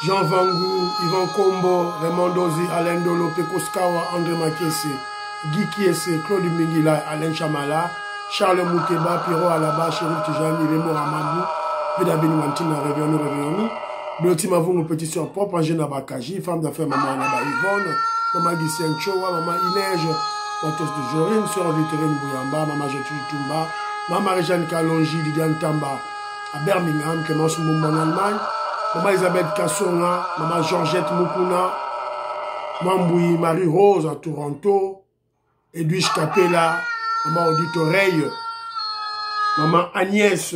Jean Vangou, Yvan Kombo, Raymond Dozi, Alain Dolo, Pekoskawa, André Makese, Guy Kiese, Claude Mingila, Alain Chamala, Charles Moukeba, Pierrot Alaba, Chérif Tijani, Raymond Ramabou, Pédabini Mantina, Réveillons. Blotima Vungo, Petit Sœur Propre, Angène Bakaji, femme d'affaires, Maman Alaba Yvonne, Maman Gisène Chowa, Maman Inège, Matos de Jorine, Sœur Victorine Bouyamba, Maman Gertrude Tumba, Maman Réjeanne Kalonji, Didiane Tamba, à Birmingham, Clémence Moumba en Allemagne, Maman Elisabeth Kassonga, Maman Georgette Mukuna, Mamboui Marie-Rose à Toronto, Edwige Capella, Maman Odile Oreille, Maman Agnès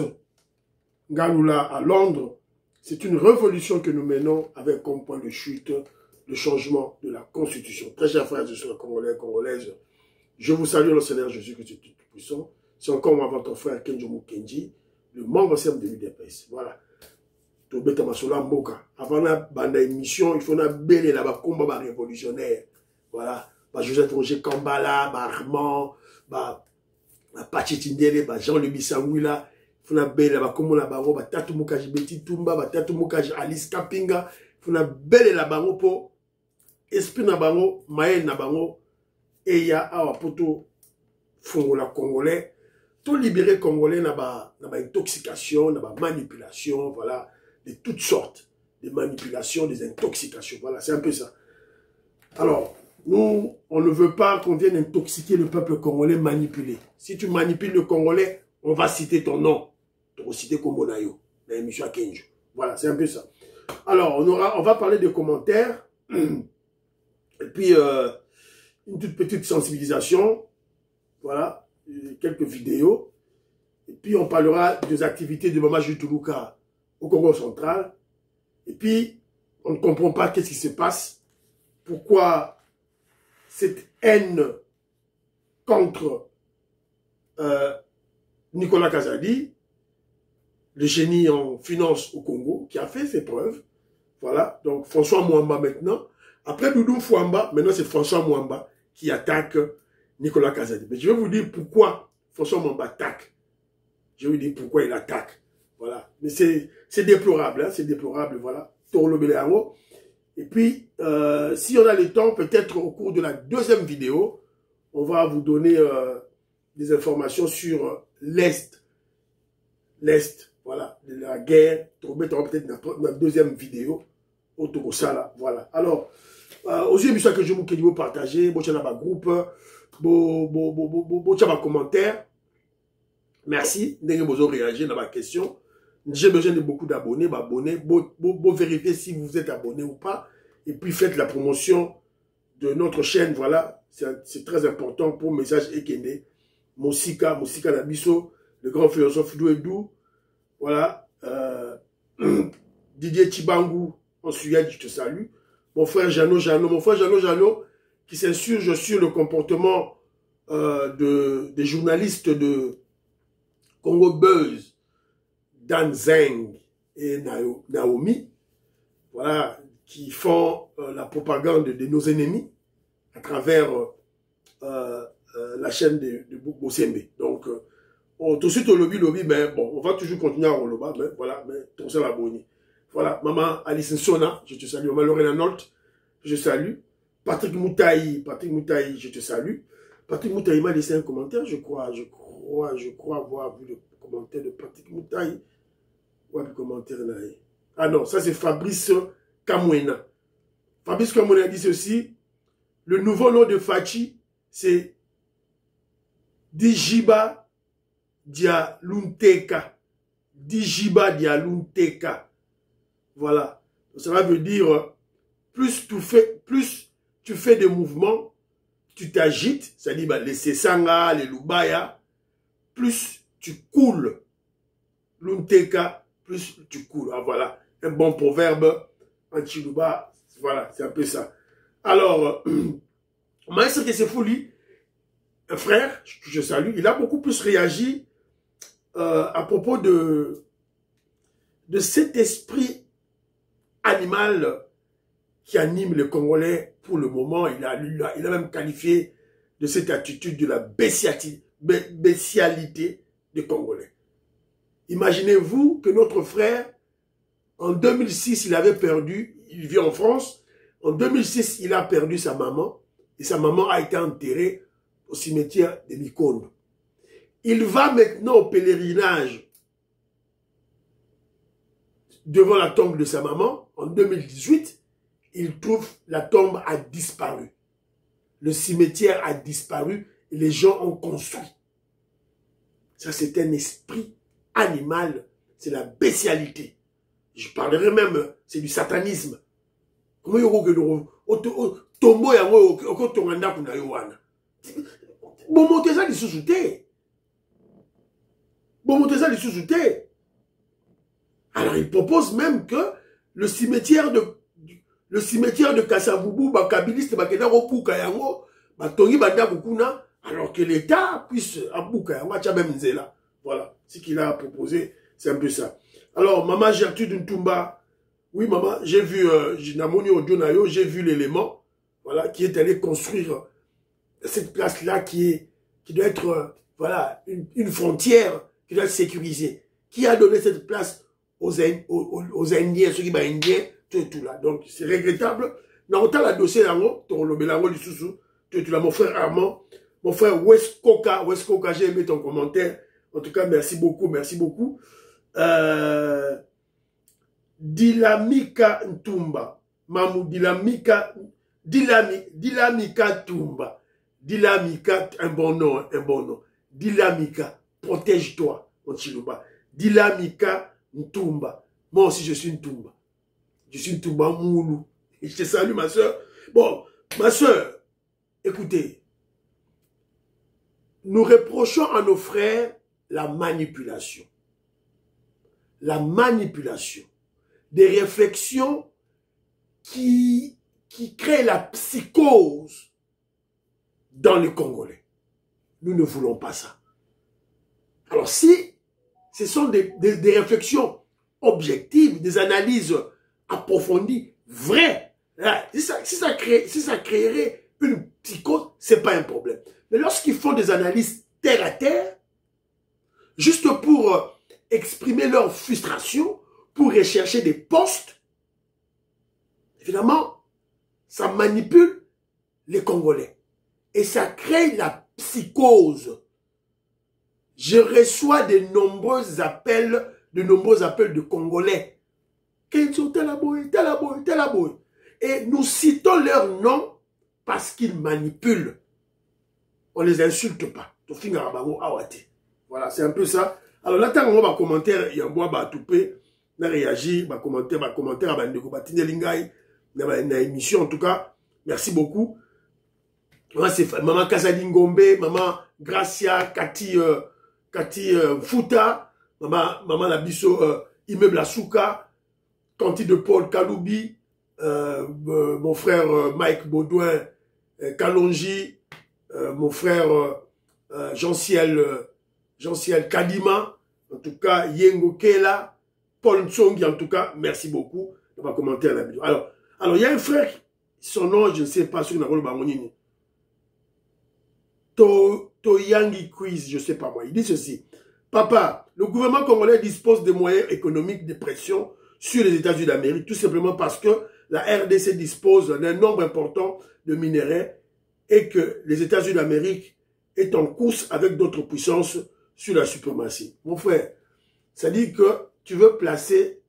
Galoula à Londres. C'est une révolution que nous menons avec comme point de chute le changement de la Constitution. Très chers frères et sœurs congolais et congolaises, je vous salue le Seigneur Jésus-Christ Tout-Puissant. C'est encore moi, votre frère Kenjo Mukenji, le membre ancien de l'UDPS. Voilà. Avant la bande émission, il faut na belé là-bas combat révolutionnaire. Voilà. Joseph Roger Kambala, Armand, Pachitindele, Jean-Louis Bissangouila. Il faut na belé là-bas comme la bango, Tatu Mukaji Betty Tumba, Tatu Mukaji Alice Kapinga. Il faut na belé la bango pour esprit na bango, maël na bango, et ya awa poto fongola congolais. Tout libéré congolais na ba intoxication, na ba manipulation, voilà. De toutes sortes, des manipulations, des intoxications. Voilà, c'est un peu ça. Alors, nous, on ne veut pas qu'on vienne intoxiquer le peuple congolais manipulé. Si tu manipules le Congolais, on va citer ton nom. Tu vas citer Kombonayo, dans l'émission à Kenjo. Voilà, c'est un peu ça. Alors, on va parler des commentaires. Et puis, une toute petite sensibilisation. Voilà, quelques vidéos. Et puis, on parlera des activités de Mama Jutuluka au Congo central, et puis on ne comprend pas qu'est-ce qui se passe, pourquoi cette haine contre Nicolas Kazadi, le génie en finance au Congo, qui a fait ses preuves, voilà, donc François Mwamba maintenant, après Doudou Fouamba, maintenant c'est François Mwamba qui attaque Nicolas Kazadi. Mais je vais vous dire pourquoi François Mwamba attaque, je vais vous dire pourquoi il attaque. Voilà, mais c'est déplorable, hein? C'est déplorable, voilà. Et puis, si on a le temps, peut-être au cours de la deuxième vidéo, on va vous donner des informations sur l'Est, voilà, de la guerre. Peut-être dans la deuxième vidéo, au Togosala, voilà. Alors, aux yeux que je vous partager, bon, groupe, bon, commentaire. Merci, vous réagir dans ma question. J'ai besoin de beaucoup d'abonnés, vérifier si vous êtes abonné ou pas, et puis faites la promotion de notre chaîne, voilà, c'est très important pour message Ekende, Mosika Nabiso, le grand philosophe Douedou, voilà, Didier Chibangu, en Suède, je te salue, mon frère Jeannot, qui s'insurge sur le comportement des journalistes de Congo Buzz, Dan Zeng et Naomi, voilà, qui font la propagande de nos ennemis à travers la chaîne de Bosembe. Donc, tout de suite au lobby, mais bon, on va toujours continuer à Roloba, mais voilà, mais tout ça la bonne. Voilà, maman Alice Sona, je te salue. Maman Lorena Nolte, je salue. Patrick Moutaï, je te salue. Patrick Moutaï m'a laissé un commentaire, je crois avoir vu le commentaire de Patrick Moutaï. Le commentaire là. Ah non, ça c'est Fabrice Kamwena. Fabrice Kamwena dit ceci. Le nouveau nom de Fachi, c'est Dijiba Dialunteka. Dijiba Dialunteka. Voilà. Ça veut dire, plus tu fais des mouvements, tu t'agites, c'est-à-dire les Sesanga, les Lubaya, plus tu coules. Lunteka, plus tu coules. Ah, voilà, un bon proverbe en Chiluba. Voilà, c'est un peu ça. Alors, Maître Kessefouli, un frère, que je salue, il a beaucoup plus réagi à propos de cet esprit animal qui anime les Congolais pour le moment. Il a même qualifié de cette attitude de la bestialité des Congolais. Imaginez-vous que notre frère, en 2006, il avait perdu, il vit en France. En 2006, il a perdu sa maman. Et sa maman a été enterrée au cimetière de Mikondo. Il va maintenant au pèlerinage devant la tombe de sa maman. En 2018, il trouve la tombe a disparu. Le cimetière a disparu et les gens ont construit. Ça, c'est un esprit animal. C'est la bestialité. Je parlerai même, c'est du satanisme. Comment il tombo yango okotonganda kuna yo wana. Bomoteza lisusu te. Bomoteza lisusu te. Alors il propose même que le cimetière de Kasavubu, bakabiliste bakenda kopuka yango, batongi banda kuna, alors que l'État puisse apuka yango acha même nzela. Voilà, ce qu'il a proposé, c'est un peu ça. Alors maman Gertrude Ntumba, oui maman, j'ai vu j'ai vu l'élément, voilà, qui est allé construire cette place-là qui doit être voilà, une frontière qui doit être sécurisée. Qui a donné cette place aux Indiens, ceux qui sont Indiens, tout là. Donc c'est regrettable. Dans le dossier, mon frère Armand, mon frère West Coca, j'ai aimé ton commentaire. En tout cas, merci beaucoup, merci beaucoup. Dilamika Ntumba, Mamou Dilamika Tumba. Dilamika, un bon nom, un bon nom. Dilamika, protège-toi, mon Chiluba. Dilamika Ntumba. Moi aussi, je suis une Tumba. Je suis une Tumba Moulou. Et je te salue, ma soeur. Bon, ma soeur, écoutez. Nous reprochons à nos frères la manipulation. La manipulation. Des réflexions qui créent la psychose dans les Congolais. Nous ne voulons pas ça. Alors si ce sont des réflexions objectives, des analyses approfondies, vraies, si ça créerait une psychose, ce n'est pas un problème. Mais lorsqu'ils font des analyses terre à terre, juste pour exprimer leur frustration, pour rechercher des postes, évidemment, ça manipule les Congolais. Et ça crée la psychose. Je reçois de nombreux appels de Congolais. Et nous citons leur nom parce qu'ils manipulent. On ne les insulte pas. Voilà, c'est un peu ça. Alors là, tant qu'on va commenter, il y a un bois, on a réagi, on va commenter, dans l'émission en tout cas. Merci beaucoup. Maman Kazalingombe, maman Gracia, Cathy Fouta, maman Labiso, Immeuble Asuka, Tanti de Paul Kaloubi, mon frère Mike Baudouin Kalonji, mon frère Jean-Ciel Kadima, en tout cas Yengo Kela, Paul Ntsongi, en tout cas, merci beaucoup. On va commenter à la vidéo. Alors il y a un frère, son nom, je ne sais pas, sur Narolo Bangonini. Toyangi Quiz, je ne sais pas moi. Il dit ceci. Papa, le gouvernement congolais dispose de moyens économiques de pression sur les États-Unis d'Amérique, tout simplement parce que la RDC dispose d'un nombre important de minerais et que les États-Unis d'Amérique est en course avec d'autres puissances sur la suprématie. Mon frère, ça dit que tu veux placer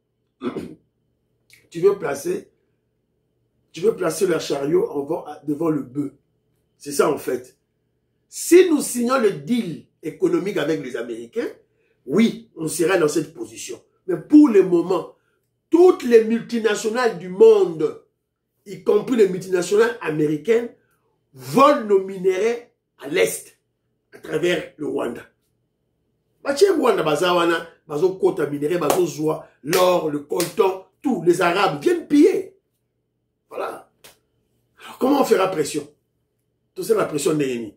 leur chariot devant le bœuf. C'est ça en fait. Si nous signons le deal économique avec les Américains, oui, on sera dans cette position. Mais pour le moment, toutes les multinationales du monde, y compris les multinationales américaines, volent nos minéraux à l'Est, à travers le Rwanda. L'or, le coltan, tous les Arabes viennent piller. Voilà. Alors comment on fera pression? Tout ça, la pression d'ennemi.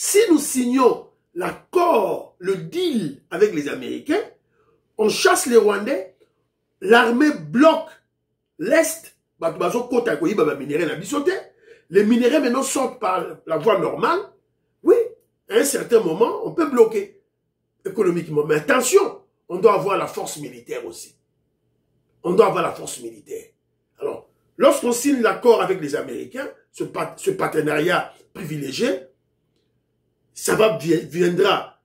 Si nous signons l'accord, le deal avec les Américains, on chasse les Rwandais, l'armée bloque l'Est, les minéraux maintenant sortent par la voie normale. Oui, à un certain moment, on peut bloquer économiquement. Mais attention, on doit avoir la force militaire aussi. On doit avoir la force militaire. Alors, lorsqu'on signe l'accord avec les Américains, ce partenariat privilégié, ça viendra,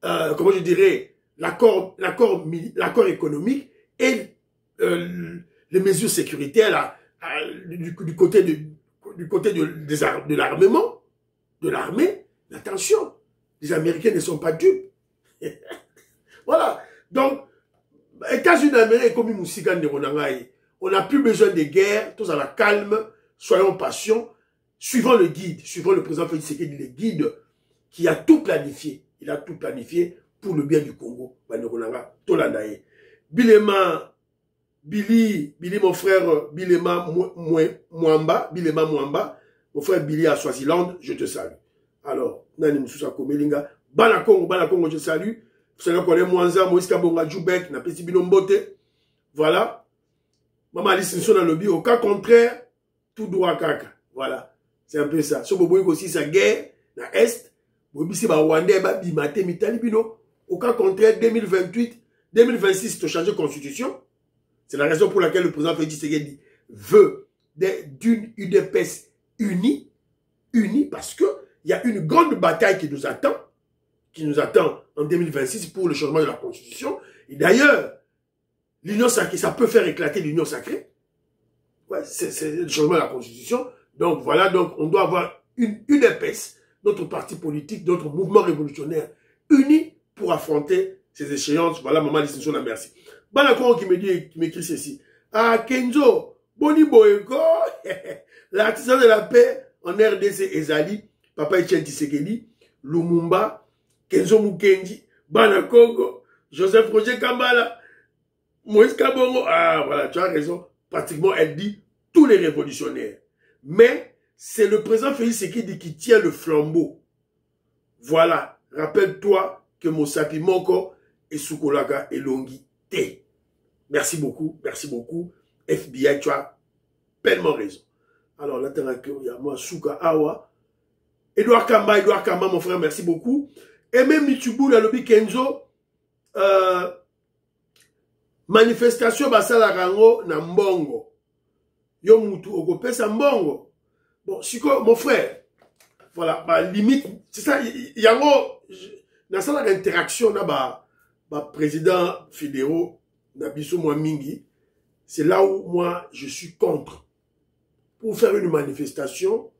comment je dirais, l'accord économique et les mesures sécuritaires du côté de l'armement, de l'armée. Attention, les Américains ne sont pas dupes. Voilà. Donc, États-Unis d'Amérique, comme Moussika Nderonangaï, on n'a plus besoin de guerre, tous à la calme, soyons patients, suivant le guide, suivant le président Félix Tshisekedi, le guide qui a tout planifié. Il a tout planifié pour le bien du Congo. Bilema, Billy, mon frère, Bilema Mwamba, mon frère Billy à Swaziland, je te salue. Alors, Nani Moussousa Komelinga, Bana Congo, je salue. Vous savez qu'on est Mwanza, Moïse Kabonga, Djoubek, na Petit Binombote. Voilà. Maman Alice Nson dans le bio. Au cas contraire, tout droit caca. Voilà. C'est un peu ça. Si vous voyez aussi sa guerre, dans l'Est, vous voyez si vous Rwandais, Bimate, Mitali, Bino. Au cas contraire, 2028, 2026, tu as changé de constitution. C'est la raison pour laquelle le président Félix Tshisekedi veut d'une UDPS unie, parce que il y a une grande bataille qui nous attend en 2026 pour le changement de la constitution. Et d'ailleurs, l'union sacrée, ça peut faire éclater l'union sacrée. Ouais, c'est le changement de la constitution. Donc voilà, donc on doit avoir une UDPS, notre parti politique, notre mouvement révolutionnaire uni pour affronter ces échéances. Voilà, maman distinction, merci. Banakon qui m'écrit ceci. Ah, Kenzo, Boni Boyko, l'artisan de la paix en RDC Ezali, Papa Etienne Tshisekedi, Lumumba, Kenzo Mukendi, Banakongo, Joseph Roger Kambala, Moïse Kabongo. Ah, voilà, tu as raison. Pratiquement, elle dit tous les révolutionnaires. Mais c'est le président Félix Tshisekedi qui tient le flambeau. Voilà. Rappelle-toi que Mosapi Moko et Soukolaka et Longi T. Merci beaucoup. FBI, tu as pleinement raison. Alors, là, il y a moi, Souka Awa. Edouard Kamba, mon frère, merci beaucoup. Et même Michubou, la lobby Kenzo, manifestation basala rango na mbongo. Yo mutu okopesa mbongo. Bon, siko, mon frère, voilà, bah, limite, c'est ça, yango, na sala d'interaction na ba président fédéraux, na biso moi mingi, c'est là où moi, je suis contre. Pour faire une manifestation,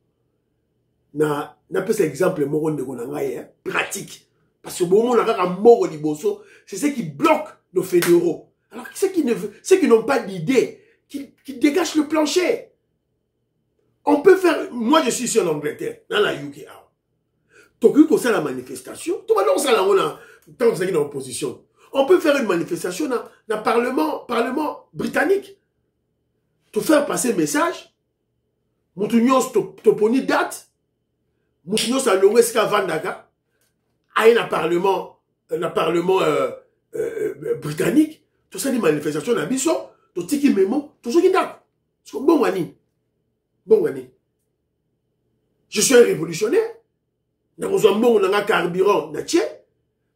na pas cet exemple moro de gonangaye, pratique. Parce que bon, on a un moro liboso, c'est ce qui bloque nos fédéraux. Alors, ceux qui n'ont pas d'idée, qui dégagent le plancher. On peut faire, moi je suis ici en Angleterre, dans la UK. Donc, quand c'est la manifestation, tout le monde ça là, tant que c'est une opposition. On peut faire une manifestation dans le Parlement britannique. Te faire passer le message, Moutunios toponi date, Moutunios a loué ce qu'a Vandaka, à un Parlement britannique, tout ça des manifestations dans Bisso, tout ce qui mémo, tout ce qui date. Bon wani. Je suis un révolutionnaire. N'a besoin de n'a carburant, n'a tché,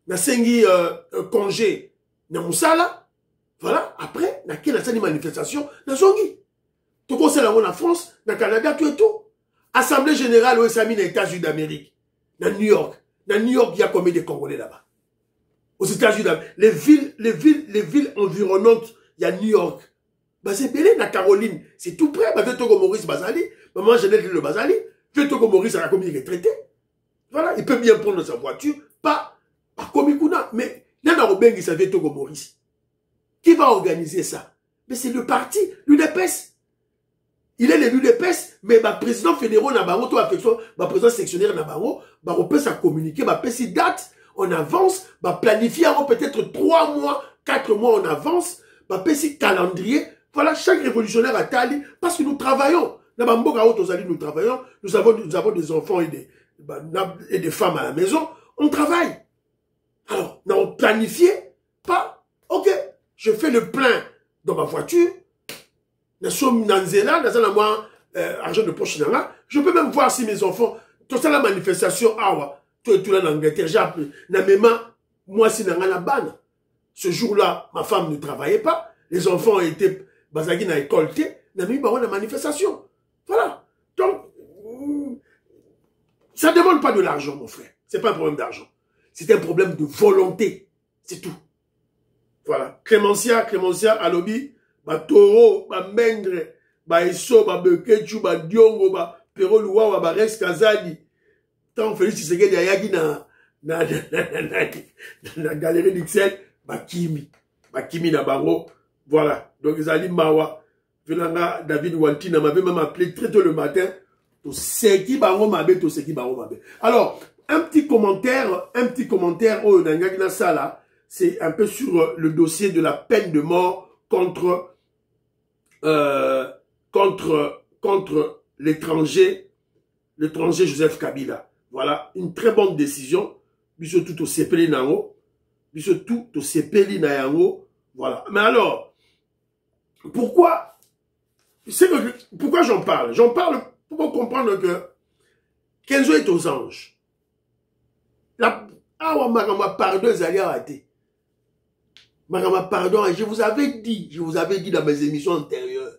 n'a sengi congé, n'a moussala. Voilà. Après, n'a quelle des manifestations, n'a zongi. Tout comme c'est là en France, dans le Canada, tout et tout. Assemblée générale aux États-Unis d'Amérique, dans New York. Dans New York, il y a combien de Congolais là-bas? Aux États-Unis d'Amérique. Les villes environnantes, il y a New York. Bah, c'est belé, dans Caroline. C'est tout près. Bah, je vais Maurice Bazali. Maman, je le Bazali. Je vais Maurice à la commune retraité. Voilà. Il peut bien prendre sa voiture. Pas comme Ikuna. Mais, Nana Robengi, ça fait Togo Maurice. Qui va organiser ça? Mais c'est le parti, l'UDPS. Il est l'élu de PES, mais le président fédéral n'a pas le président sectionnaire n'a pas peut ça communiquer, si date en avance, planifier peut-être 3 mois, 4 mois en avance, si calendrier. Voilà, chaque révolutionnaire a tali, parce que nous travaillons. Nous travaillons, nous avons des enfants et des femmes à la maison, on travaille. Alors, nous avons planifié, pas, ok, je fais le plein dans ma voiture, argent de poche, je peux même voir si mes enfants, tout ça la manifestation, tout là en Angleterre, j'ai appelé, moi si n'a la ce jour-là, ma femme ne travaillait pas, les enfants étaient basagis dans l'école, n'a mis la manifestation. Voilà. Donc, ça ne demande pas de l'argent, mon frère. Ce n'est pas un problème d'argent. C'est un problème de volonté. C'est tout. Voilà. Clémentia, à lobby, ba toro, ba mengre, ba eso, ba bekechu, ba diongo, ba pero luwa, ba rex kazali. Tant Félix Tshisekedi ayagi na galerie d'Ixelles, ba kimi na bango. Voilà. Donc, ils allaient mawa. Venanga, David Waltina m'avait même appelé très tôt le matin. Alors, un petit commentaire, oh, c'est un peu sur le dossier de la peine de mort contre l'étranger Joseph Kabila. Voilà, une très bonne décision. Biso tout au sepeli nango. Voilà. Mais alors, pourquoi j'en parle? J'en parle pour comprendre que Kenzo est aux anges. Pardon, je vous avais dit dans mes émissions antérieures,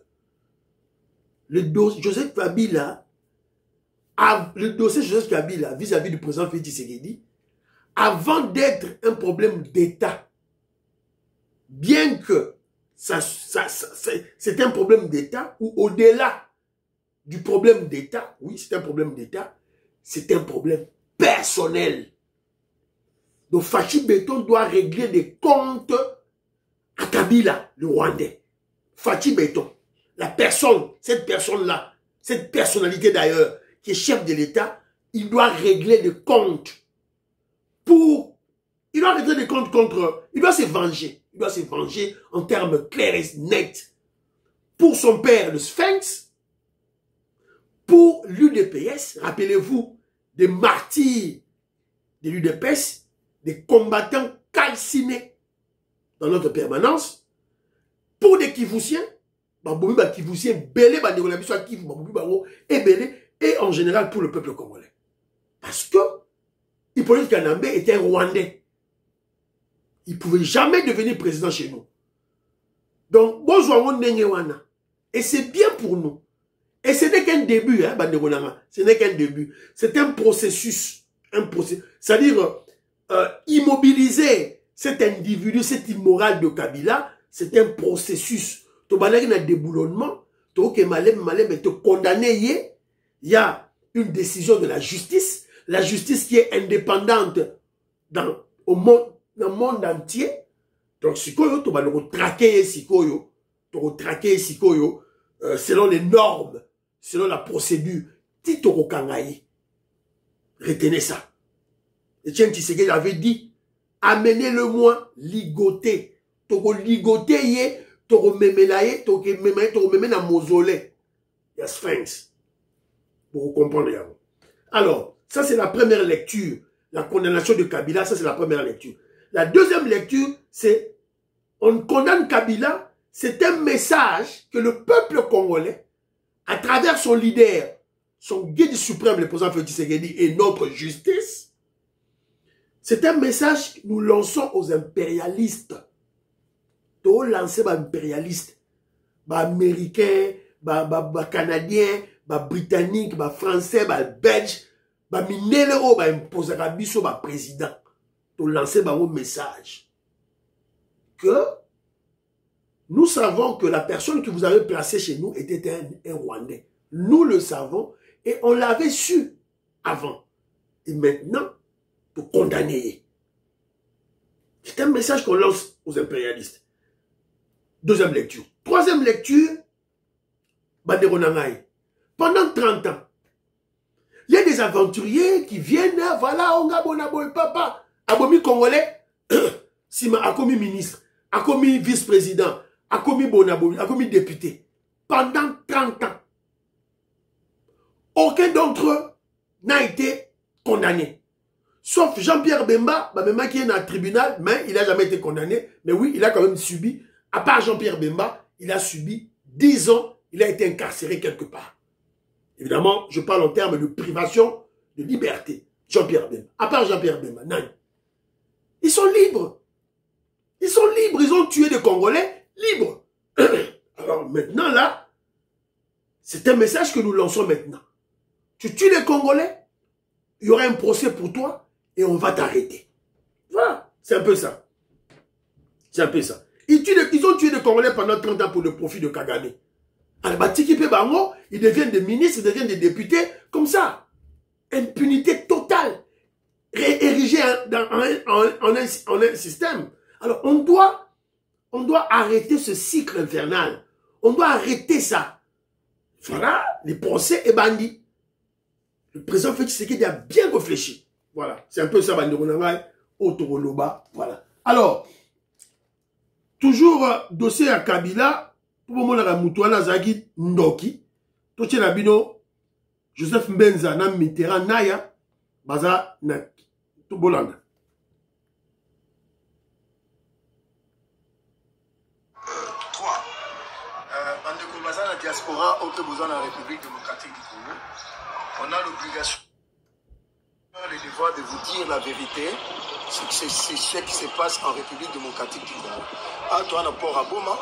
le dossier Joseph Kabila vis-à-vis du président Félix Tshisekedi, avant d'être un problème d'État, bien que c'est un problème d'État, ou au-delà du problème d'État, oui, c'est un problème d'État, c'est un problème personnel. Donc, Fachi Beton doit régler des comptes à Kabila, le Rwandais. Fachi Beton, la personne, cette personne-là, cette personnalité d'ailleurs, qui est chef de l'État, il doit régler des comptes il doit régler des comptes il doit se venger. Il doit se venger en termes clairs et nets. Pour son père, le Sphinx, pour l'UDPS, rappelez-vous, des martyrs de l'UDPS, des combattants calcinés dans notre permanence, pour des Kivoussiens, et en général pour le peuple congolais. Parce que Hippolyte Kanambe était un Rwandais. Il ne pouvait jamais devenir président chez nous. Donc, et c'est bien pour nous. Et ce n'est qu'un début, hein, ce n'est qu'un début. C'est un processus. C'est-à-dire, immobiliser cet individu, cet immoral de Kabila, c'est un processus. Tu as un déboulonnement, tu as condamné. Il y a une décision de la justice qui est indépendante dans le monde entier. Donc, Sikoyo, tu vas le traquer Sikoyo. Tu vas traquer Sikoyo selon les normes, selon la procédure. Tito Kangaï. Retenez ça. Etienne Tshisekedi avait dit, amenez-le-moi ligoté. Toko ligoté, toko memelaye, toko memelaye na mausolée. Il y a Sphinx. Pour vous comprendre. Alors, ça c'est la première lecture. La condamnation de Kabila, ça c'est la première lecture. La deuxième lecture, c'est, on condamne Kabila, c'est un message que le peuple congolais, à travers son leader, son guide suprême, le président Félix Tshisekedi, et notre justice, c'est un message que nous lançons aux impérialistes. Nous lançons aux impérialistes, américains, canadiens, britanniques, français, belges, minele o imposer biso président. Nous lançons un message que nous savons que la personne que vous avez placée chez nous était un Rwandais. Nous le savons et on l'avait su avant. Et maintenant, pour condamner. C'est un message qu'on lance aux impérialistes. Deuxième lecture. Troisième lecture, Banderonangaï. Pendant 30 ans, il y a des aventuriers qui viennent, voilà, on a bon papa, abomi congolais, Sima a commis ministre, a commis vice-président, a commis bonabomi, a commis député. Pendant 30 ans. Aucun d'entre eux n'a été condamné. Sauf Jean-Pierre Bemba, qui est dans le tribunal, mais il n'a jamais été condamné. Mais oui, il a quand même subi, à part Jean-Pierre Bemba, il a subi 10 ans, il a été incarcéré quelque part. Évidemment, je parle en termes de privation de liberté. Jean-Pierre Bemba. À part Jean-Pierre Bemba, non. Ils sont libres. Ils sont libres. Ils ont tué des Congolais libres. Alors maintenant, là, C'est un message que nous lançons maintenant. Tu tues les Congolais, il y aura un procès pour toi et on va t'arrêter. Voilà, c'est un peu ça. C'est un peu ça. Ils ont tué des Congolais pendant 30 ans pour le profit de Kagame. Alors, ils deviennent des ministres, ils deviennent des députés, comme ça. Impunité totale. Érigée en un système. Alors, on doit arrêter ce cycle infernal. On doit arrêter ça. Voilà, les procès et bandits. Le président Félix Tshisekedi a bien réfléchi. Voilà, c'est un peu ça, Bandironangai, Otoroba. Voilà. Alors, toujours dossier à Kabila, pour le moment, la Moutouana Zagi Ndoki, Toche Nabino, Joseph Mbenza, Nam Mitterrand, Naya, Baza, Bolanda. La diaspora au besoin de la République démocratique du Congo, on a l'obligation et le devoir de vous dire la vérité, c'est ce qui se passe en République démocratique du Congo. Antoine Port Aboma,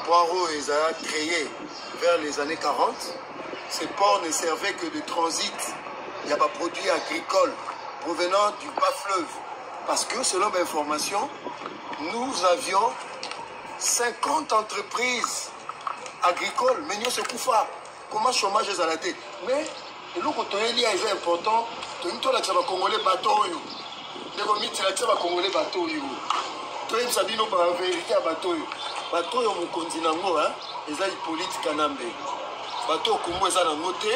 Poirot les a créé vers les années 40. Ces ports ne servaient que de transit. Il n'y a pas de produits agricoles provenant du bas fleuve. Parce que selon mes informations, nous avions 50 entreprises agricole, mais nous se koufa. Comment chômage est à la tête? Mais le coup est important. Tout le monde a congolais bateau. Les commités a congolais bateau. Tout le monde a par vérité à bateau. Bateau est mon continent, ils ont politique canambe. Bateau Congo est à noté,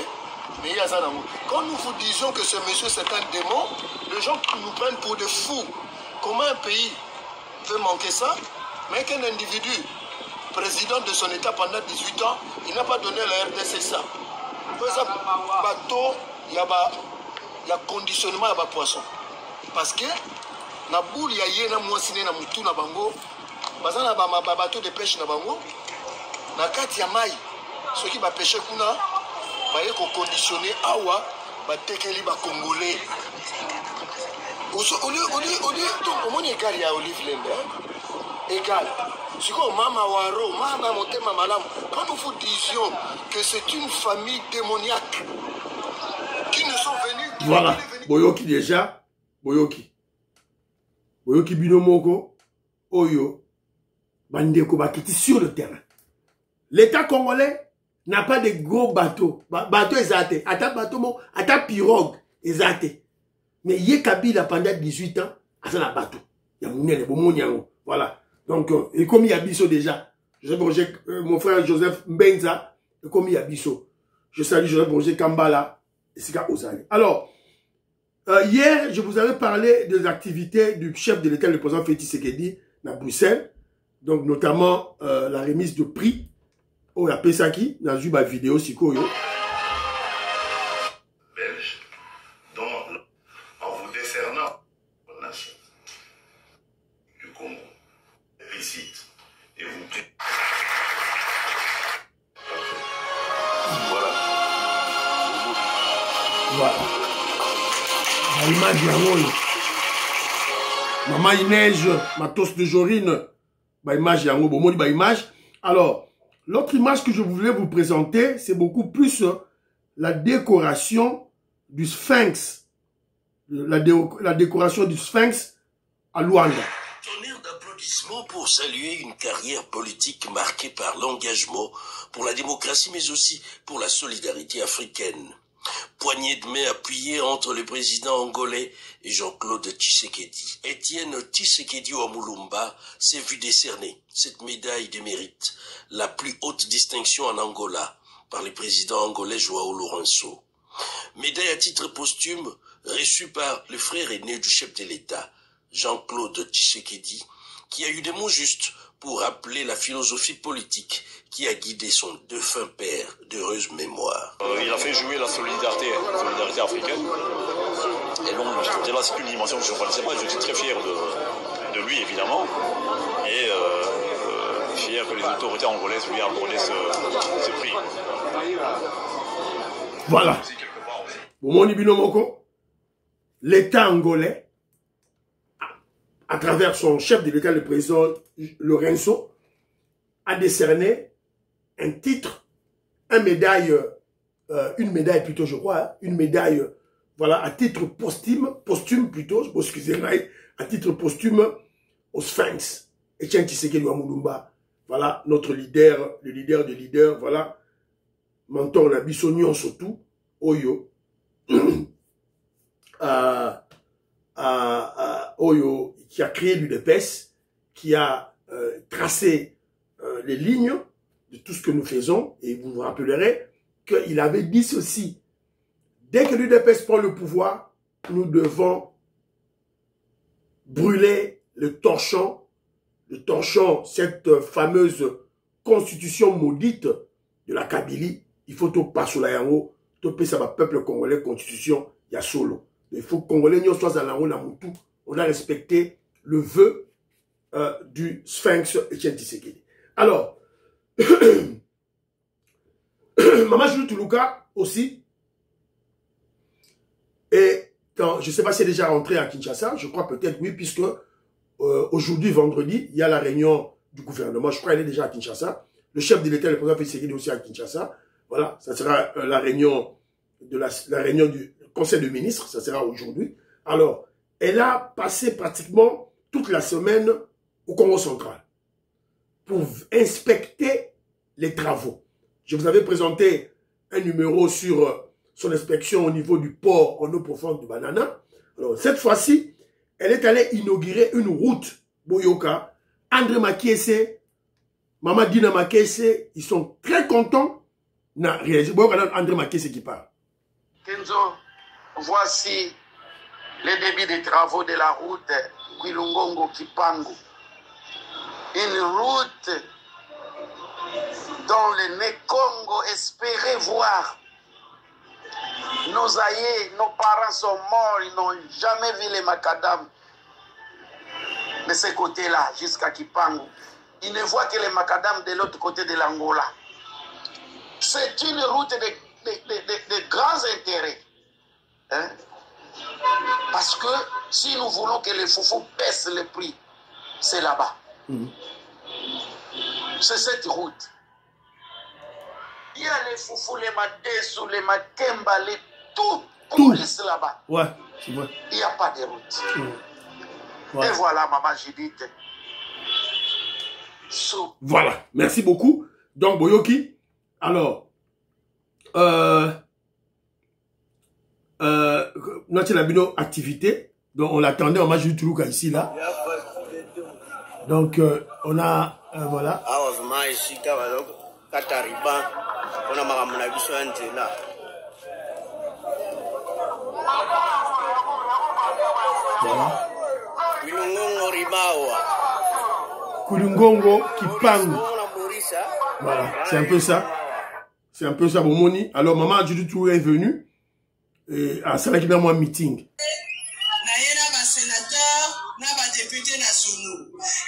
mais il y a ça. Quand nous vous disons que ce monsieur c'est un démon, les gens nous prennent pour des fous. Comment un pays peut manquer ça? Mais qu'un individu président de son État pendant 18 ans, il n'a pas donné la RDC ça. Pour ça, bateau, il y a conditionnement à poisson. Parce que, na boule, il y a yéna mouassine na moutou na bango, bazana ba bateau de pêche na bango, na kati ya mai, ceux qui va pêcher kuna, ba yeko conditionner awa, ba tekeli ba congolais. Au lieu, donc au moins égal il y a Olive Lembe, égal. Quand nous vous disions que c'est une famille démoniaque qui nous sont venus... Voilà, Boyoki déjà, Boyoki Binomoko, Oyo, Bandeko Bakiti sur le terrain. L'État congolais n'a pas de gros bateaux. Bateaux exatés, ata pirogue exaté. Mais Yé Kabila pendant 18 ans, a un bateau. Il y a Mounel, voilà. Donc, et comme il y a Bisso déjà, mon frère Joseph Mbenza, et comme il y a Bisso, je salue Joseph Roger Kambala, et Sika Ozali. Alors, hier, je vous avais parlé des activités du chef de l'État, le président Félix Tshisekedi, à Bruxelles, donc notamment la remise de prix au Pesaki, dans une vidéo, Sikoyo. Belge, dont, en vous décernant la nation du Congo, félicite et vous plaît. Voilà. Voilà. L'image de Maman il neige, ma tosse de Jorine, image de image. Alors, l'autre image que je voulais vous présenter, c'est beaucoup plus la décoration du Sphinx. La décoration du Sphinx à Luanda. Tonnerre d'applaudissements pour saluer une carrière politique marquée par l'engagement pour la démocratie, mais aussi pour la solidarité africaine. Poignée de main appuyée entre le président angolais et Jean-Claude Tshisekedi. Étienne Tshisekedi Wamulumba s'est vu décerner cette médaille de mérite, la plus haute distinction en Angola, par le président angolais João Lourenço. Médaille à titre posthume reçue par le frère aîné du chef de l'État, Jean-Claude Tshisekedi, qui a eu des mots justes pour rappeler la philosophie politique qui a guidé son défunt père d'heureuse mémoire. Il a fait jouer la solidarité africaine. Et donc, là, c'est une dimension que je ne connaissais pas. Je suis très fier de lui, évidemment. Et fier que les autorités angolaises lui aient accordé ce prix. Voilà. L'État angolais, à travers son chef de l'État, le président Lourenço, a décerné un titre une médaille plutôt, je crois, hein, une médaille, voilà, à titre posthume plutôt, excusez-moi, à titre posthume au Sphinx. Etienne Tshisekedi Wamulumba, voilà, notre leader, le leader des leaders, voilà, mentor na bisognon surtout, Oyo, Oyo, qui a créé l'UDPS, qui a tracé les lignes de tout ce que nous faisons, et vous vous rappellerez qu'il avait dit ceci: dès que l'UDPS prend le pouvoir, nous devons brûler le torchon, cette fameuse constitution maudite de la Kabylie. Il faut tout passer là yango, tout passer à peuple congolais constitution ya solo. Il faut que Congolais nous soient à la roue, on a respecté le vœu du Sphinx Etienne Tshisekedi. Alors, Maman Julie Toulouka aussi, et quand, je ne sais pas si elle est déjà rentrée à Kinshasa, je crois peut-être oui, puisque aujourd'hui, vendredi, il y a la réunion du gouvernement, je crois qu'elle est déjà à Kinshasa. Le chef de l'État, le président Félix Tshisekedi aussi à Kinshasa. Voilà, ça sera la réunion du Conseil de ministres, ça sera aujourd'hui. Alors, elle a passé pratiquement toute la semaine au Congo central pour inspecter les travaux. Je vous avais présenté un numéro sur son inspection au niveau du port en eau profonde du Banana. Alors, cette fois-ci, elle est allée inaugurer une route, Boyoka. André Makiese, Maman Dina Makiese, ils sont très contents. André Makiese qui parle. Kenzo, voici le début des travaux de la route Kwilungongo-Kipangu. Une route dont le Né-Congo espérait voir. Nos aïeux, nos parents sont morts, ils n'ont jamais vu les macadam de ce côté-là, jusqu'à Kipangu. Ils ne voient que les macadam de l'autre côté de l'Angola. C'est une route de grands intérêts. Hein? Parce que si nous voulons que les foufous baissent le prix, c'est là-bas. C'est cette route. Il y a les foufous, les madessous, les makemba, les tout laisse là-bas. Ouais, c'est vrai. Il n'y a pas de route. Ouais. Et voilà, maman Judith. Voilà, merci beaucoup. Donc, Boyoki, alors, notre labino activité, donc on l'attendait, on m'a joué Toulouka ici, là. Donc, on a, voilà. Voilà. Kulungongo Kipangu. Voilà, c'est un peu ça. C'est un peu ça, Bomoni. Alors, maman Judy Touré est venue. Et à ça, il y a un meeting.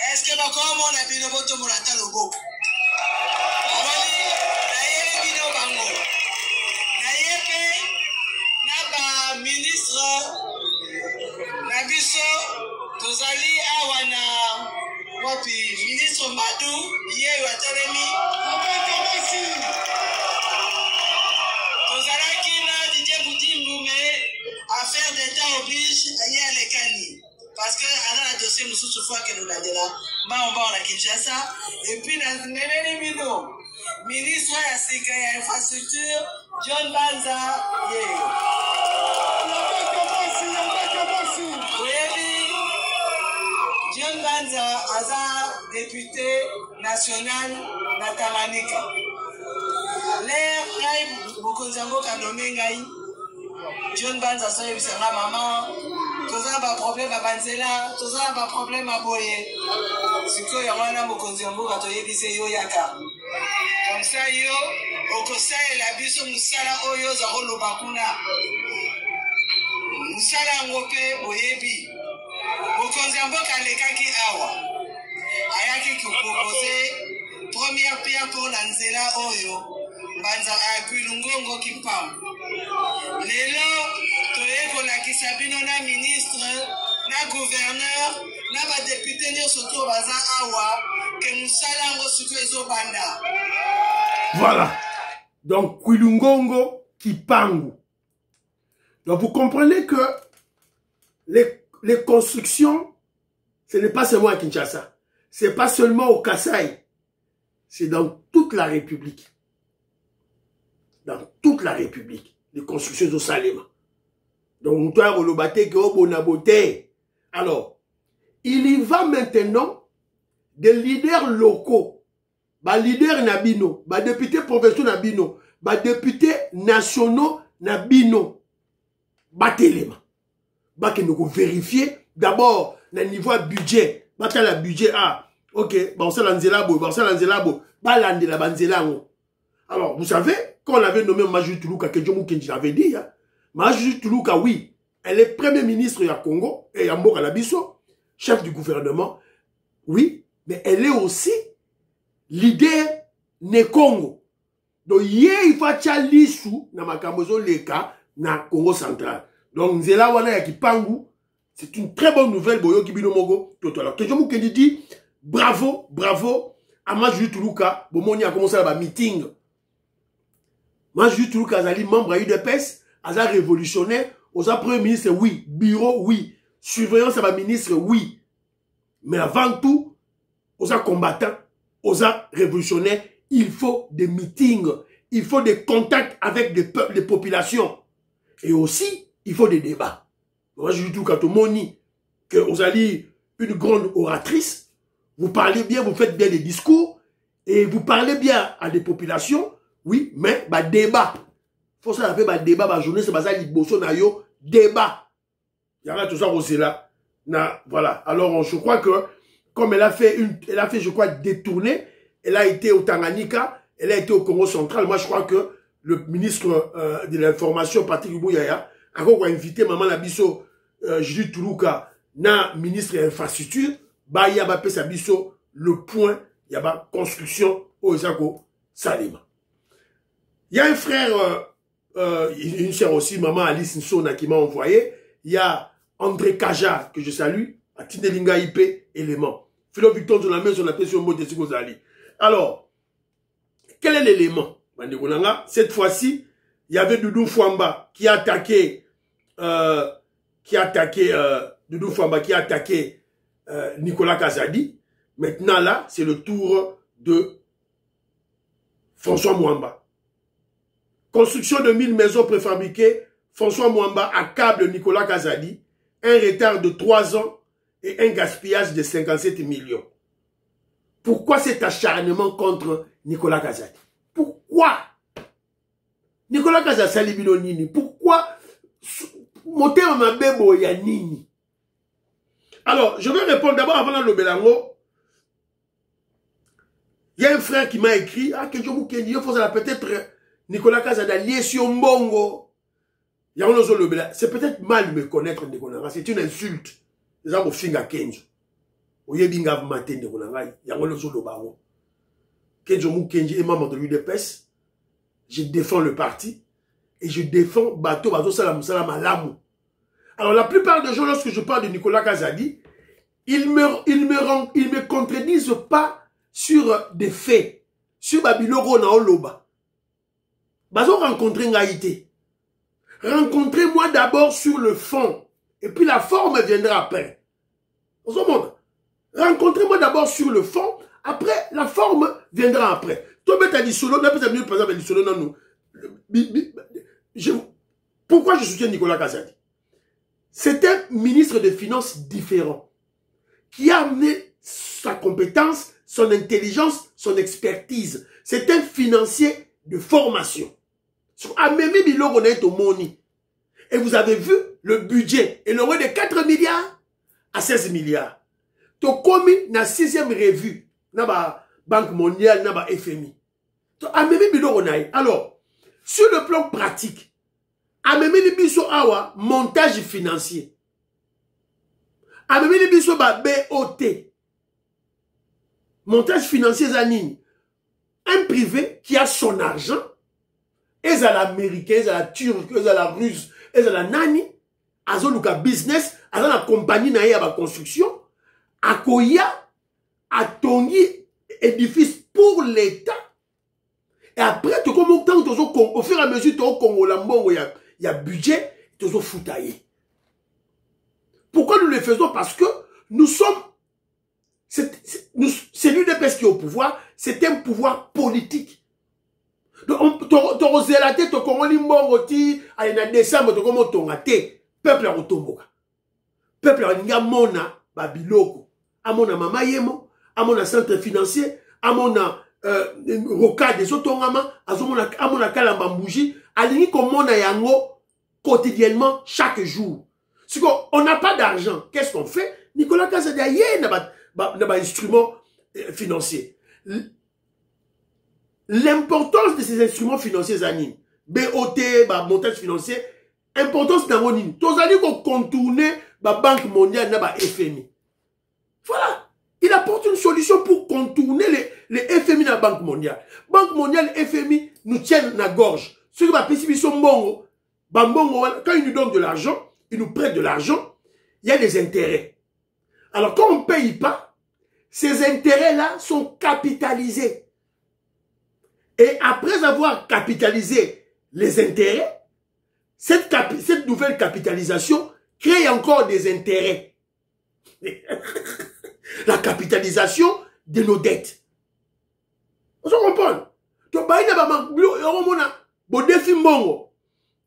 Est-ce que comme on a bien voté pour la talogo? Ministre Nabiso Tozali Awana Wapi ministre Madou hier Wateremi Tozala Kina Didier Boudimbu mais affaire d'État oblige hier les Kani parce que alors le dossier nous sous fois que nous l'a dit là on va la Kinshasa et puis dans Nenene Mino ministre ya Sika ya infrastructure John Banza John Banza aza député national na Tanganyika. L'air Kai Bokonzango Kanome Ngai. John Banza so yebisanga maman. Toza ba problème à Banzela, toza ba problème à Boye. Siko ya wana Bokonzango ka toyebise yo yaka. Comme ça yo okosalela biso musala oyo za koloba kuna. Musala ngope boyebi. Mokonzi mboka lekaki awa. Ayaki kupropose première pierre pour la nzela oyo. Banza Kwilungongo Kipangu. Lelo toyeko la kisabino na ministre, na gouverneur, na ba député nyonso to baza awa ke musala ngo suku ezobanda. Voilà. Donc, Kwilungongo Kipangu. Donc, vous comprenez que les constructions, ce n'est pas seulement à Kinshasa. Ce n'est pas seulement au Kasaï. C'est dans toute la République. Dans toute la République. Les constructions au Salema. Donc, nous avons le Bonaboté. Alors, il y va maintenant des leaders locaux. Bah, leaders Nabino. Bah, députés provinciaux Nabino. Bah, députés nationaux Nabino. Bah, téléma. Bah, que nous vérifier. D'abord, le niveau budget. Bah, la budget, ah, ok, bah, on s'est lancé là-bas, bah, on s'est lancé là-bas. Bah, l'année la banzela. Alors, vous savez, quand on avait nommé Majou Toulouka, que Djomou Kenji avait dit, hein, Majou Toulouka, oui, elle est premier ministre du Congo, et Yambo Kalabiso, chef du gouvernement, oui, mais elle est aussi leader ne Congo. Donc, il faut tchalisou, na makamozo leka, na Congo central. Donc, Nzela wana ya Kipangu, c'est une très bonne nouvelle, Boyo Kibino Mogo, tout à l'heure. Djomou Kenji dit, bravo, bravo, à Majou Toulouka, Bomoni a commencé à meeting. Majou Toulouka, Azali, membre à UDPS, Aza révolutionnaire, Osa premier ministre, oui. Bureau, oui. Surveillance à ma ministre, oui. Mais avant tout, Osa combattant, Osa révolutionnaire, il faut des meetings, il faut des contacts avec des peuples, des populations. Et aussi, il faut des débats. Moi, je dis tout quand Moni, que Osali, une grande oratrice, vous parlez bien, vous faites bien des discours, et vous parlez bien à des populations, oui, mais, bah, débat. Faut ça appeler, bah, débat, bah, journée, c'est bah, ça, l'Iboso, na yo, débat. Il y a tout ça aussi là. Voilà. Alors, je crois que, comme elle a fait, je crois, détourner, elle a été au Tanganyika, elle a été au Congo central. Moi, je crois que le ministre de l'information, Patrick Bouyaya, a encore invité Maman Labiso, Julie Toulouka, na ministre de l'infrastructure, bah, il y a pas Sabiso, le point, il y a pas construction au Isako Salima. Il y a un frère, une sœur aussi, Maman Alice Nsona, qui m'a envoyé. Il y a André Kaja, que je salue, à Tinelinga IP, élément. Philo Victor de la main, on appelle sur le mot de Sigozali. Alors, quel est l'élément? Cette fois-ci, il y avait Doudou Fouamba qui a attaqué, Doudou Fouamba qui a attaqué Nicolas Kazadi. Maintenant là, c'est le tour de François Mwamba. Construction de 1000 maisons préfabriquées, François Mwamba accable Nicolas Kazadi, un retard de 3 ans et un gaspillage de 57 millions. Pourquoi cet acharnement contre Nicolas Kazadi? Pourquoi? Nicolas Kazadi salibino nini? Pourquoi monter en mabebo ya nini? Alors, je vais répondre d'abord avant le Belango. Il y a un frère qui m'a écrit, ah, que je vous dis, il faut peut-être Nicolas Kazadi lié sur Mbongo. C'est peut-être mal de me connaître, c'est une insulte. Les gens finga Kenzo. Oye binga matin de Konanga, Yangolozo Lobaro. Kenzo Moukenji est membre de l'UDPS. Je défends le parti et je défends Bato Salam Salam Alamu. Alors la plupart des gens, lorsque je parle de Nicolas Kazadi, ils me contredisent pas sur des faits, sur Babiloro na Oloba. Bazo rencontrer Ngaïté. Rencontrez-moi d'abord sur le fond. Et puis la forme viendra après. On se montre. Rencontrez-moi d'abord sur le fond. Après, la forme viendra après. Pourquoi je soutiens Nicolas Kazadi? C'est un ministre des Finances différent. Qui a amené sa compétence, son intelligence, son expertise. C'est un financier de formation. Et vous avez vu le budget est loin de 4 milliards à 16 milliards. To komi na 6e revue, na Banque mondiale, na FMI. Alors, sur le plan pratique, amemi biso awa montage financier. Amemi biso ba BOT. Montage financier zanini. Un privé qui a son argent, et à l'américain, et à la turque, et à la russe, et à la nani, à la business, à la compagnie na ya ba construction, à Koya, à Tongi, édifice pour l'État. Et après, au fur et à mesure, il y a budget, tu as foutaillé. Pourquoi nous le faisons? Parce que nous sommes, c'est l'UDPS qui est au pouvoir, c'est un pouvoir politique. Donc, tu as zélaté, tu as dit, en décembre, tu as dit, peuple a retomboka. Peuple a dit, amona, babiloko, amona mama yemo, amona centre financier, amona rocade des otongama, amona kalamba mbouji, alingi komona yango quotidiennement, chaque jour. Si on n'a pas d'argent, qu'est-ce qu'on fait? Nicolas Kasadia, il y a un instrument financier. L'importance de ces instruments financiers, Zanine, BOT, montage financier, importance dans mon île. Tous allez contourner la Banque mondiale, la FMI. Voilà. Il apporte une solution pour contourner les FMI de la Banque mondiale. Banque mondiale, FMI, nous tiennent la gorge. Ceux qui sont bongo, quand ils nous donnent de l'argent, ils nous prêtent de l'argent, il y a des intérêts. Alors, quand on ne paye pas, ces intérêts-là sont capitalisés. Et après avoir capitalisé les intérêts, cette nouvelle capitalisation crée encore des intérêts. La capitalisation de nos dettes. On se comprend. Donc, défi mongo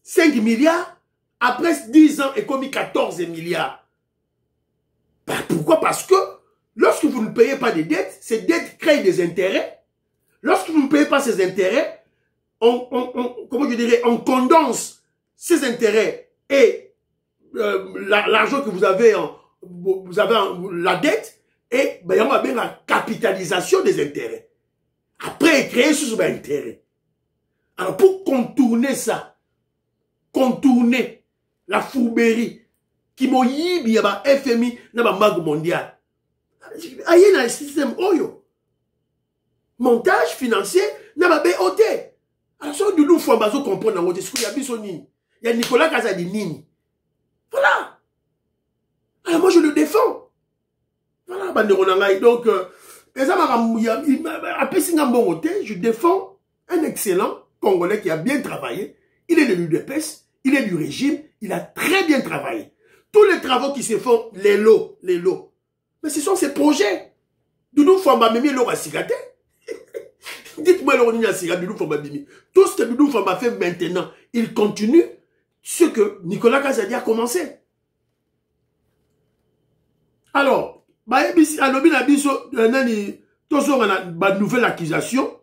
5 milliards, après 10 ans, et commis 14 milliards. Ben, pourquoi? Parce que lorsque vous ne payez pas des dettes, ces dettes créent des intérêts. Lorsque vous ne payez pas ces intérêts, comment je dirais, on condense ces intérêts et l'argent que vous avez la dette, et ben, on va bien la capitalisation des intérêts. Après, créer ce sont intérêts. Alors, pour contourner ça, contourner la fourberie qui m'a dit, il y a un FMI dans la Banque mondiale. Il y a un système oyo. Montage financier dans la BOT. Alors, ça, nous faut comprendre il y a Nicolas Kazadi Nini. Voilà. Alors, moi, je le défends. Voilà, donc, je défends un excellent Congolais qui a bien travaillé. Il est de l'UDPS, il est du régime, il a très bien travaillé. Tous les travaux qui se font, les lots. Mais ce sont ces projets. Doudou Famba Mimi l'aura cigaté. Dites-moi l'aura cigaté, Doudou Famba Mimi. Tout ce que Doudou Famba fait maintenant, il continue ce que Nicolas Kazadi a commencé. Alors, nouvelle accusation.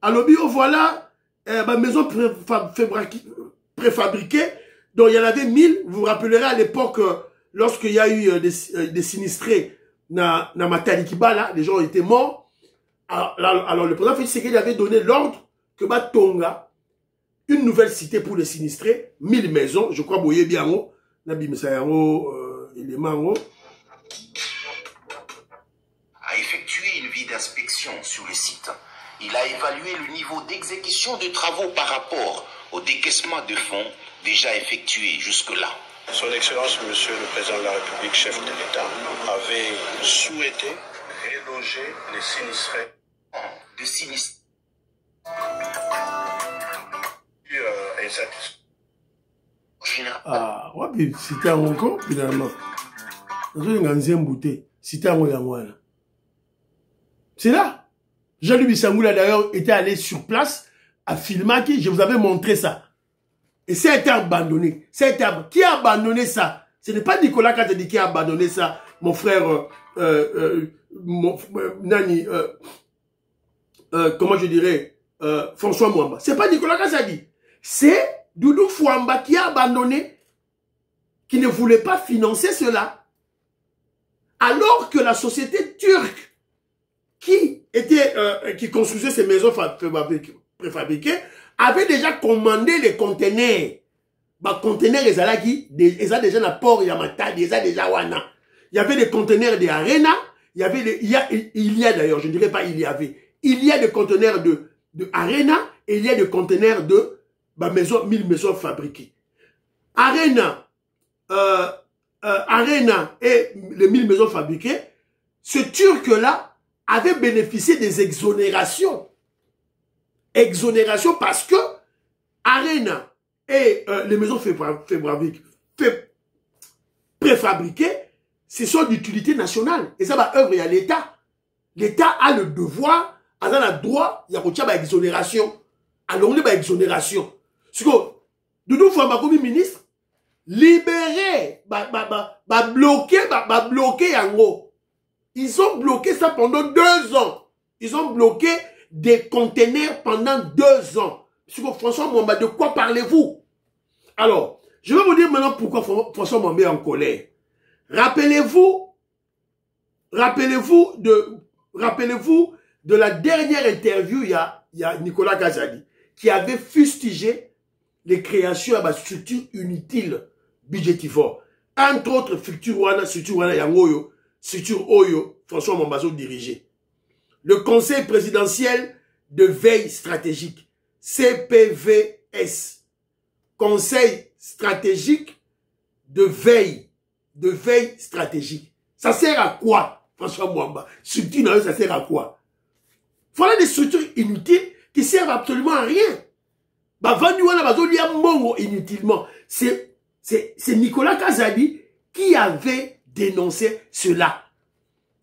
Alors, voilà, maison préfabriquée, dont il y en avait 1000. Vous vous rappellerez à l'époque, lorsqu'il y a eu des sinistrés dans Matariki-Ba, là, les gens étaient morts. Alors le président Félix Tshisekedi avait donné l'ordre que Tonga, une nouvelle cité pour les sinistrés, 1000 maisons, je crois, Boye Biango, Nabi Messayango, Elemango, a effectué une visite d'inspection sur le site. Il a évalué le niveau d'exécution de travaux par rapport au décaissement de fonds déjà effectués jusque-là. Son Excellence, Monsieur le Président de la République, chef de l'État, avait souhaité reloger les sinistrés. De sinistres. Ah, ouais, c'était un encore, finalement. C'est là. Jean-Louis Bissangoula, d'ailleurs, était allé sur place à Filmaki. Je vous avais montré ça. Et ça a été abandonné. Qui a abandonné ça? Ce n'est pas Nicolas Kazadi qui a abandonné ça, mon frère, comment je dirais, François Mwamba. C'est pas Nicolas Kazadi. C'est Doudou Fouamba qui a abandonné, qui ne voulait pas financer cela. Alors que la société turque qui construisait ces maisons préfabriquées avait déjà commandé les conteneurs. Les conteneurs, ils ont déjà la port Yamata, ils ont déjà Wana. Il y avait des conteneurs de Arena, il y a d'ailleurs, je ne dirais pas il y avait. Il y a des conteneurs de Arena et il y a des conteneurs de 1000 maisons fabriquées. Arena et les 1000 maisons fabriquées, ce Turc-là avait bénéficié des exonérations exonération parce que Arena et les maisons préfabriquées, ce sont d'utilité nationale. Et ça va œuvrer à l'État. L'État a le devoir, a le droit, il y a une exonération. Alors, il y a une exonération. Ce que, Doudou Fouamba comme ministre, libérer, bloquer en gros. Ils ont bloqué ça pendant 2 ans. Ils ont bloqué des conteneurs pendant 2 ans. Monsieur François Mwamba, de quoi parlez-vous? Alors, je vais vous dire maintenant pourquoi François Mwamba est en colère. Rappelez-vous de la dernière interview, il y a Nicolas Kazadi, qui avait fustigé les créations à structures inutiles budgétivores. Entre autres, structure Yangoyo, structure Oyo, François Mombazo dirigé. Le Conseil présidentiel de veille stratégique, CPVS. Conseil stratégique de veille stratégique. Ça sert à quoi, François Mwamba? Structure, ça sert à quoi? Voilà des structures inutiles qui servent absolument à rien. Inutilement. C'est Nicolas Kazadi qui avait dénoncé cela.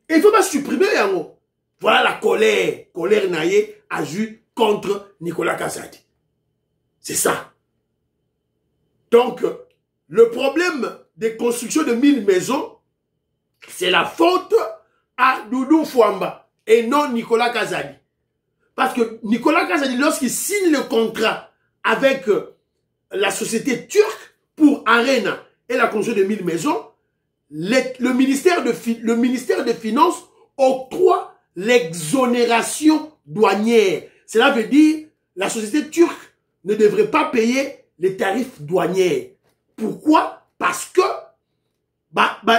Et il ne faut pas supprimer yango. Voilà la colère naïe a eu contre Nicolas Kazadi. C'est ça. Donc, le problème des constructions de 1000 maisons, c'est la faute à Doudou Fouamba et non Nicolas Kazadi. Parce que Nicolas Kazadi, lorsqu'il signe le contrat avec la société turque pour Arena et la construction de 1000 maisons, le ministère des Finances octroie l'exonération douanière. Cela veut dire la société turque ne devrait pas payer les tarifs douaniers. Pourquoi? Parce que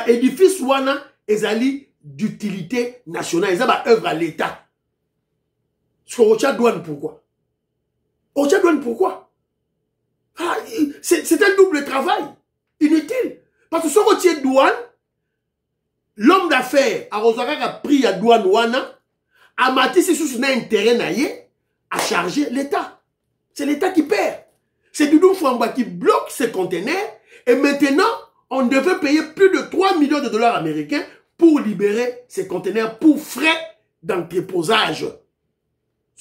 édifice wana ezali d'utilité nationale, ezali œuvre à l'État. Ocha douane pourquoi? Ocha douane pourquoi? C'est un double travail inutile. Parce que ce que douane, l'homme d'affaires a pris à douane wana, a mati si sous intérêt naïe, à charger l'État. C'est l'État qui perd. C'est Doudou Fouamba qui bloque ces conteneurs et maintenant on devait payer plus de 3 millions de dollars américains pour libérer ces conteneurs pour frais d'entreposage.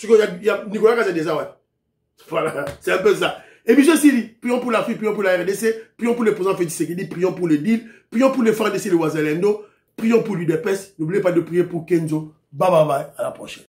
Il y a Nicolas Kazadi, voilà, c'est un peu ça. Et Michel Sili, prions pour l'Afrique, prions pour la RDC, prions pour le président Félix Tshisekedi, prions pour le deal, prions pour les frères de Ouazalendo, prions pour l'UDPS. N'oubliez pas de prier pour Kenzo. Bye bye bye, à la prochaine.